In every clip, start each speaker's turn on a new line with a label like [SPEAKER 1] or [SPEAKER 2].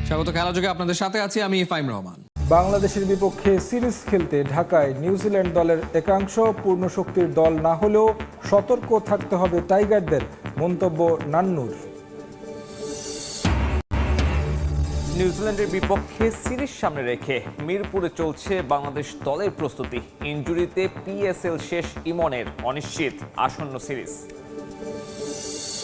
[SPEAKER 1] স্বাগত খেলাযোগে আপনাদের সাথে আছি আমি ফাইম রহমান।
[SPEAKER 2] বাংলাদেশের বিপক্ষে সিরিজ খেলতে ঢাকায় নিউজিল্যান্ড দলের একাংশ পূর্ণ শক্তির দল না হলেও সতর্ক থাকতে হবে টাইগারদের, মন্তব্য নান্নুর।
[SPEAKER 3] নিউজিল্যান্ডের বিপক্ষে সিরিজ সামনে রেখে মিরপুরে চলছে বাংলাদেশ দলের প্রস্তুতি। ইনজুরিতে পিএসএল শেষ ইমনের, অনিশ্চিত আসন্ন সিরিজ।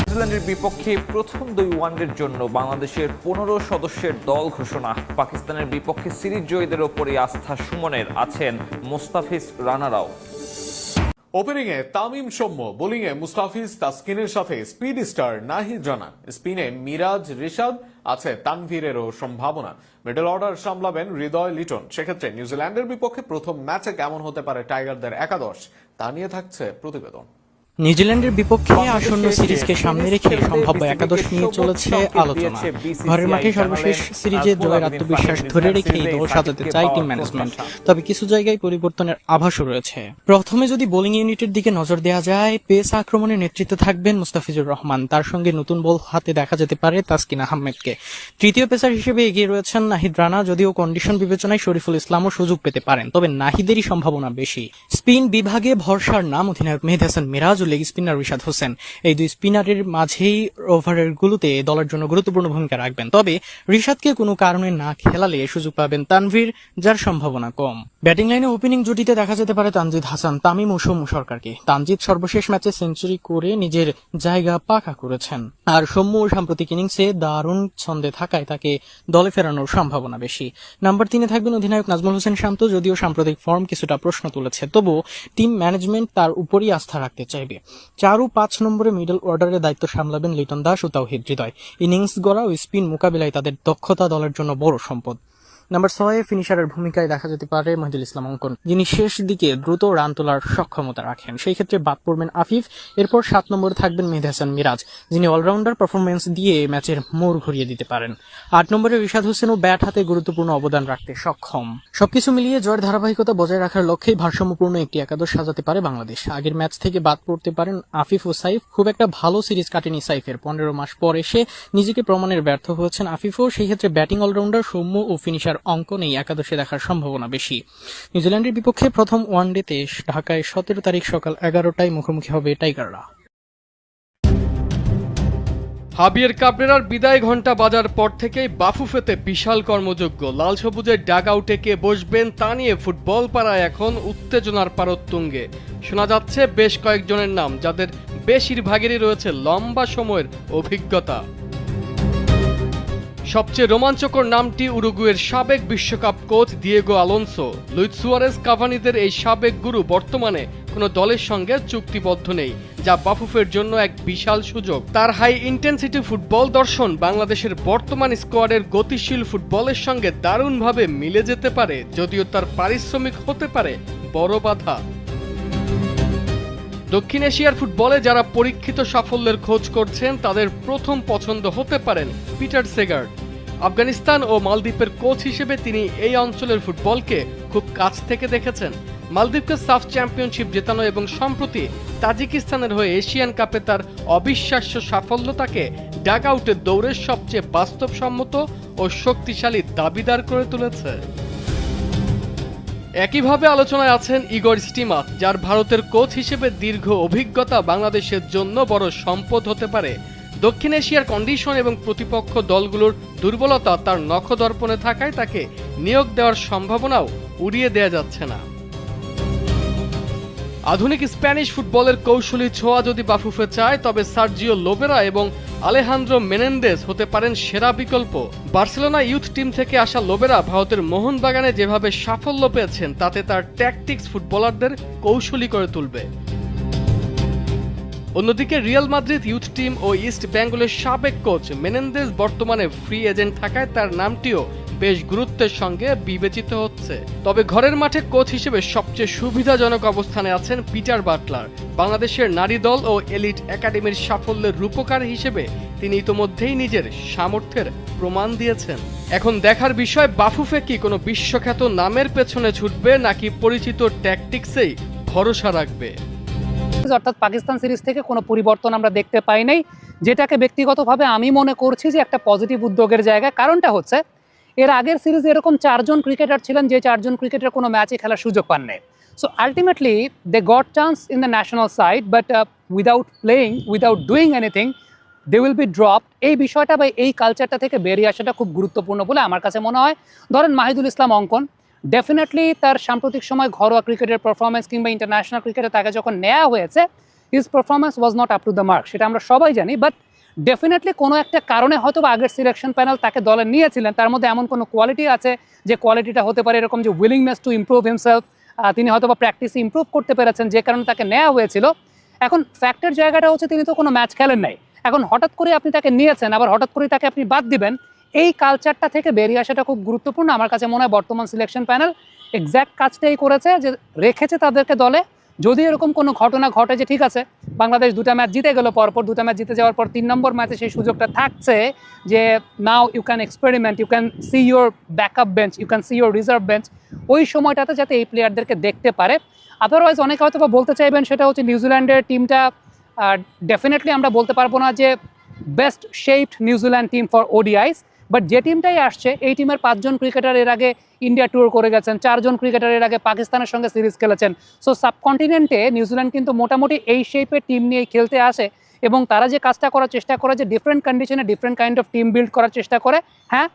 [SPEAKER 3] নিউজিল্যান্ডের বিপক্ষে প্রথম 2 ওয়ানডের জন্য বাংলাদেশের 15 সদস্যের দল ঘোষণা। পাকিস্তানের বিপক্ষে সিরিজ জয়ীদের ওপরই আস্থা সুমনের, আছেন মোস্তাফিজ রানারাও।
[SPEAKER 4] ওপেনিংয়ে তামিম সৌম্য, বোলিংয়ে মুস্তাফিজ তাসকিনের সাথে স্পিড স্টার নাহিদ রানা, স্পিনে মিরাজ রিশাদ, আছে তানভীরেরও সম্ভাবনা। মিডল অর্ডার সামলাবেন হৃদয় লিটন। সেক্ষেত্রে নিউজিল্যান্ডের বিপক্ষে প্রথম ম্যাচে কেমন হতে পারে টাইগারদের একাদশ, তা নিয়ে থাকছে প্রতিবেদন।
[SPEAKER 5] নিউজিল্যান্ডের বিপক্ষে আসন্ন সিরিজকে সামনে রেখে সম্ভাব্য একাদশ নিয়ে চলেছে আলোচনা। ঘরের মাঠে সর্বশেষ সিরিজে জয়ের আত্মবিশ্বাস ধরে রেখে দল সাজাতে চায় টিম ম্যানেজমেন্ট, তবে কিছু জায়গায় পরিবর্তনের আভাসও রয়েছে। প্রথমে যদি বোলিং ইউনিটের দিকে নজর দেওয়া যায়, পেস আক্রমণের নেতৃত্বে থাকবেন মুস্তাফিজুর রহমান, তার সঙ্গে নতুন বল হাতে দেখা যেতে পারে তাসকিন আহমেদকে। তৃতীয় পেসার হিসেবে এগিয়ে রয়েছেন নাহিদ রানা, যদিও কন্ডিশন বিবেচনায় শরীফুল ইসলামও সুযোগ পেতে পারেন, তবে নাহিদেরই সম্ভাবনা বেশি। স্পিন বিভাগে ভরসার নাম অধিনায়ক মেহেদী হাসান মিরাজ, লেগ স্পিনার রিশাদ হোসেন। এই দুই স্পিনারের মাঝেই ওভারের গুলোতে দলের জন্য গুরুত্বপূর্ণ ভূমিকা রাখবেন, তবে রিশাদকে কোনো কারণে না খেলালে সুযোগ পাবেন তানভীর, যার সম্ভাবনা কম। ব্যাটিং লাইনে ওপেনিং জুটিতে দেখা যেতে পারে তানজিদ হাসান, তামিম ও সৌম্য সরকারকে। তানজিদ সর্বশেষ ম্যাচে সেঞ্চুরি করে নিজের জায়গা পাকা করেছেন, আর সৌম্য সাম্প্রতিক ইনিংসে দারুণ ছন্দে থাকায় তাকে দলে ফেরানোর সম্ভাবনা বেশি। নাম্বার 3-এ থাকবেন অধিনায়ক নাজমুল হোসেন শান্ত, যদিও সাম্প্রতিক ফর্ম কিছুটা প্রশ্ন তুলেছে, তবুও টিম ম্যানেজমেন্ট তার উপরই আস্থা রাখতে চাইবে। 4 ও 5 নম্বরে মিডল অর্ডারের দায়িত্ব সামলাবেন লিটন দাস ও তাওহিদ হৃদয়। ইনিংস গড়া ও স্পিন মোকাবিলায় তাদের দক্ষতা দলের জন্য বড় সম্পদ। নাম্বার 6-এ ফিনিশারের ভূমিকায় দেখা যেতে পারে মহিদুল ইসলাম অঙ্কন, যিনি শেষ দিকে দ্রুত রান তোলার সক্ষমতা রাখেন। সেই ক্ষেত্রে বাদ পড়বেন আফিফ। এরপর 7 নম্বরে থাকবেন মেহেদী হাসান মিরাজ, যিনি অলরাউন্ডার পারফরমেন্স দিয়ে ম্যাচের মোড় ঘুরিয়ে দিতে পারেন। 8 নম্বরে রিশাদ হোসেনও ব্যাট হাতে গুরুত্বপূর্ণ অবদান রাখতে সক্ষম। সবকিছু মিলিয়ে জয়ের ধারাবাহিকতা বজায় রাখার লক্ষ্যেই ভারসাম্যপূর্ণ একটি একাদশ সাজাতে পারে বাংলাদেশ। আগের ম্যাচ থেকে বাদ পড়তে পারেন আফিফ ও সাইফ। খুব একটা ভালো সিরিজ কাটেনি সাইফের, 15 মাস পর এসে নিজেকে প্রমাণের ব্যর্থ হয়েছেন আফিফও। সেই ক্ষেত্রে ব্যাটিং অলরাউন্ডার সৌম্য ও ফিনিশার অঙ্কন এই একাদশে দেখার সম্ভাবনা বেশি। নিউজিল্যান্ডের বিপক্ষে প্রথম ওয়ানডেতে ঢাকায় 17 তারিখ সকাল 11টায় মুখোমুখি হবে টাইগাররা।
[SPEAKER 6] হাবিয়ার কাবরেরার বিদায় ঘণ্টা বাজার পর থেকেই বাফুফেতে বিশাল কর্মযজ্ঞ। লাল সবুজের ডাগ আউটে কে বসবেন তা নিয়ে ফুটবল পাড়ায় এখন উত্তেজনার পারোত্তুঙ্গে। শোনা যাচ্ছে বেশ কয়েকজনের নাম, যাদের বেশিরভাগেরই রয়েছে লম্বা সময়ের অভিজ্ঞতা। সবচেয়ে রোমাঞ্চকর নামটি উরুগুয়ের সাবেক বিশ্বকাপ coach Diego Alonso. Luis Suarez কাভানিদের এই সাবেক গুরু বর্তমানে কোনো দলের সঙ্গে চুক্তিবদ্ধ নেই, যা বাফুফের জন্য এক বিশাল সুযোগ। তার হাই ইন্টেন্সিটি ফুটবল দর্শন বাংলাদেশের বর্তমান স্কোয়াডের গতিশীল ফুটবলের সঙ্গে দারুণভাবে মিলে যেতে পারে, যদিও তার পারিশ্রমিক হতে পারে বড় বাধা। দক্ষিণ এশিয়ার ফুটবলে যারা পরীক্ষিত সাফল্যের খোঁজ করছেন, তাদের প্রথম পছন্দ হতে পারেন পিটার সেগার্ড। আফগানিস্তান ও মালদ্বীপের কোচ হিসেবে তিনি এই অঞ্চলের ফুটবলকে খুব কাছ থেকে দেখেছেন। মালদ্বীপকে সাফ চ্যাম্পিয়নশিপ জেতানো এবং সম্প্রতি তাজিকিস্তানের হয়ে এশিয়ান কাপে তার অবিশ্বাস্য সাফল্য তাকে ডাগ আউটের দৌড়ের সবচেয়ে বাস্তবসম্মত ও শক্তিশালী দাবিদার করে তুলেছে। একইভাবে আলোচনায় আছেন ইগর স্টিমাচ, যার ভারতের কোচ হিসেবে দীর্ঘ অভিজ্ঞতা বাংলাদেশের জন্য বড় সম্পদ হতে পারে। দক্ষিণ এশিয়ার কন্ডিশন এবং প্রতিপক্ষ দলগুলোর দুর্বলতা তার নখদর্পণে থাকায় তাকে নিয়োগ দেওয়ার সম্ভাবনাও উড়িয়ে দেয়া যাচ্ছে না। আধুনিক স্প্যানিশ ফুটবলের কৌশলী ছোঁয়া যদি বাফুফে চায়, তবে সার্জিও লোবেরা এবং আলেহান্দ্রো মেনেন্দেস হতে পারেন সেরা বিকল্প। বার্সেলোনা ইউথ টিম থেকে আসা লোবেরা ভারতের মোহনবাগানে যেভাবে সাফল্য পেয়েছেন, তাতে তার ট্যাকটিক্স ফুটবলারদের কৌশলী করে তুলবে। অন্যদিকে রিয়াল মাদ্রিদ ইউথ টিম ও ইস্ট বেঙ্গলের সাবেক কোচ মেনেন্দেস বর্তমানে ফ্রি এজেন্ট থাকায় তার নামটিও বেশ গুরুত্বের সঙ্গে বিবেচিত হচ্ছে। তবে ঘরের মাঠে কোচ হিসেবে সবচেয়ে সুবিধাজনক অবস্থানে আছেন পিটার বাটলার। বাংলাদেশের নারী দল ও এলিট একাডেমির সাফল্যের রূপকার হিসেবে তিনি ইতোমধ্যেই নিজের সামর্থ্যের প্রমাণ দিয়েছেন। এখন দেখার বিষয়, বাফুফে কি কোনো বিশ্বখ্যাত নামের পেছনে ছুটবে, নাকি পরিচিত ট্যাকটিক্সেই ভরসা রাখবে।
[SPEAKER 7] অর্থাৎ পাকিস্তান সিরিজ থেকে কোনো পরিবর্তন আমরা দেখতে পাই নাই, যেটাকে ব্যক্তিগতভাবে আমি মনে করছি যে একটা পজিটিভ উদ্যোগের জায়গা। কারণটা হচ্ছে এর আগের সিরিজে এরকম 4 জন ক্রিকেটার ছিলেন যে 4 জন ক্রিকেটার কোনো ম্যাচে খেলার সুযোগ পান নাই। So ultimately they got chance in the national side, but without playing, without doing anything they will be dropped. এই বিষয়টা বা এই কালচারটা থেকে বেরিয়ে আসাটা খুব গুরুত্বপূর্ণ বলে আমার কাছে মনে হয়। ধরেন মাহিদুল ইসলাম অঙ্কন, ডেফিনেটলি তার সাম্প্রতিক সময় ঘরোয়া ক্রিকেটের পারফরমেন্স কিংবা ইন্টারন্যাশনাল ক্রিকেটে তাকে যখন নেওয়া হয়েছে, his performance was not up to the mark, সেটা আমরা সবাই জানি। বাট ডেফিনেটলি কোনো একটা কারণে হয়তো বা আগের সিলেকশন প্যানেল তাকে দলে নিয়েছিলেন, তার মধ্যে এমন কোনো কোয়ালিটি আছে যে কোয়ালিটিটা হতে পারে এরকম যে উইলিংনেস টু ইমপ্রুভ হিমসেলফ, তিনি হয়তো বা প্র্যাকটিসে ইমপ্রুভ করতে পেরেছেন, যে কারণে তাকে নেওয়া হয়েছিল। এখন ফ্যাক্টের জায়গাটা হচ্ছে তিনি তো কোনো ম্যাচ খেলেন নাই, এখন হঠাৎ করে আপনি তাকে নিয়েছেন, আবার হঠাৎ করে তাকে আপনি বাদ দিবেন, এই কালচারটা থেকে বেরিয়ে আসাটা খুব গুরুত্বপূর্ণ। আমার কাছে মনে হয় বর্তমান সিলেকশন প্যানেল এক্স্যাক্ট কাজটাই করেছে, যে রেখেছে তাদেরকে দলে। যদি এরকম কোনো ঘটনা ঘটে যে ঠিক আছে বাংলাদেশ 2টা ম্যাচ জিতে গেল, পরপর 2টা ম্যাচ জিতে যাওয়ার পর 3 নম্বর ম্যাচে সেই সুযোগটা থাকছে যে now you can experiment, you can see your backup bench, you can see your reserve bench, ওই সময়টাতে যাতে এই প্লেয়ারদেরকে দেখতে পারে। আদারওয়াইজ অনেকে হয়তো বা বলতে চাইবেন সেটা হচ্ছে নিউজিল্যান্ডের টিমটা ডেফিনেটলি আমরা বলতে পারবো না যে best shaped New Zealand team for ওডিআইস, but যে টিমটাই আসছে এই টিমের 5 জন ক্রিকেটার এর আগে ইন্ডিয়া ট্যুর করে গেছেন, 4 জন ক্রিকেটার এর আগে পাকিস্তানের সঙ্গে সিরিজ খেলেছেন। সো সাবকন্টিনেন্টে নিউজিল্যান্ড কিন্তু মোটামুটি এই শেপের টিম নিয়ে খেলতে আসে, এবং তারা যে কাজটা করার চেষ্টা করে যে ডিফারেন্ট কন্ডিশনে different kind of team build করার চেষ্টা করে। হ্যাঁ,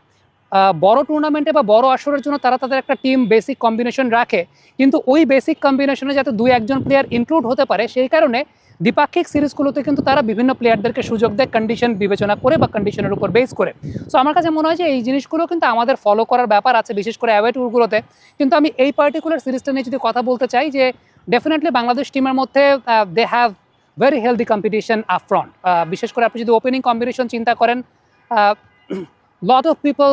[SPEAKER 7] বড় টুর্নামেন্টে বা বড় আসরের জন্য তারা তাদের একটা টিম বেসিক কম্বিনেশন রাখে, কিন্তু ওই বেসিক কম্বিনেশনে যাতে 2-1 জন প্লেয়ার ইনক্লুড হতে পারে সেই কারণে দ্বিপাক্ষিক সিরিজগুলোতে কিন্তু তারা বিভিন্ন প্লেয়ারদেরকে সুযোগ দেয় কন্ডিশন বিবেচনা করে বা কন্ডিশনের উপর বেস করে। সো আমার কাছে মনে হয় যে এই জিনিসগুলো কিন্তু আমাদের ফলো করার ব্যাপার আছে, বিশেষ করে অ্যাওয়ে ট্যুরগুলোতে। কিন্তু আমি এই পার্টিকুলার সিরিজটা নিয়ে যদি কথা বলতে চাই যে ডেফিনেটলি বাংলাদেশ টিমের মধ্যে they have very healthy competition up front. বিশেষ করে আপনি যদি ওপেনিং কম্বিনেশন চিন্তা করেন, লট অফ পিপল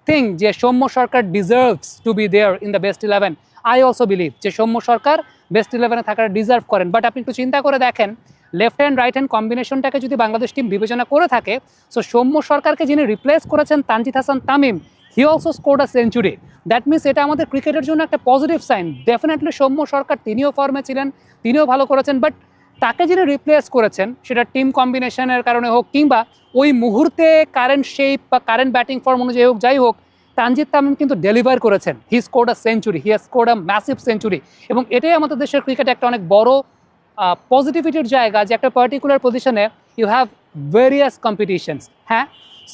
[SPEAKER 7] থিঙ্ক যে Soumya Sarkar deserves to be there in the best 11। I also believe যে সৌম্য সরকার বেস্ট 11-এ থাকার ডিজার্ভ করেন। বাট আপনি একটু চিন্তা করে দেখেন, লেফট হ্যান্ড রাইট হ্যান্ড কম্বিনেশনটাকে যদি বাংলাদেশ টিম বিবেচনা করে থাকে, সো সৌম্য সরকারকে যিনি রিপ্লেস করেছেন Tanzid Hasan Tamim, he also scored a century. That means এটা আমাদের ক্রিকেটের জন্য একটা পজিটিভ সাইন। ডেফিনেটলি সৌম্য সরকার তিনিও ফর্মে ছিলেন, তিনিও ভালো করেছেন, বাট তাকে যিনি রিপ্লেস করেছেন সেটা টিম কম্বিনেশনের কারণে হোক কিংবা ওই মুহূর্তে কারেন্ট শেপ বা কারেন্ট ব্যাটিং ফর্ম অনুযায়ী হোক, যাই হোক, তানজিদ তামিম কিন্তু ডেলিভার করেছেন। He scored a century, he has scored a massive century. এবং এটাই আমাদের দেশের ক্রিকেটে একটা অনেক বড় পজিটিভিটির জায়গা, যে একটা পার্টিকুলার পজিশনে ইউ হ্যাভ ভেরিয়াস কম্পিটিশনস। হ্যাঁ,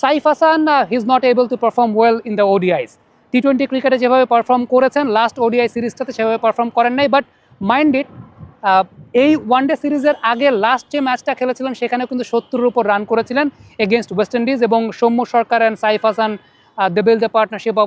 [SPEAKER 7] Saif Hasan he is not able to perform well in the ODIs. টি-20 ক্রিকেটে যেভাবে পারফর্ম করেছেন লাস্ট ওডিআই সিরিজটাতে সেভাবে পারফর্ম করেন নাই। বাট মাইন্ড ইট, এই ওয়ানডে সিরিজের আগে লাস্ট যে ম্যাচটা খেলেছিলেন সেখানেও কিন্তু 70-এর উপর রান করেছিলেন এগেনস্ট ওয়েস্ট ইন্ডিজ, এবং Soumya Sarkar and Saif Hasan they build a partnership of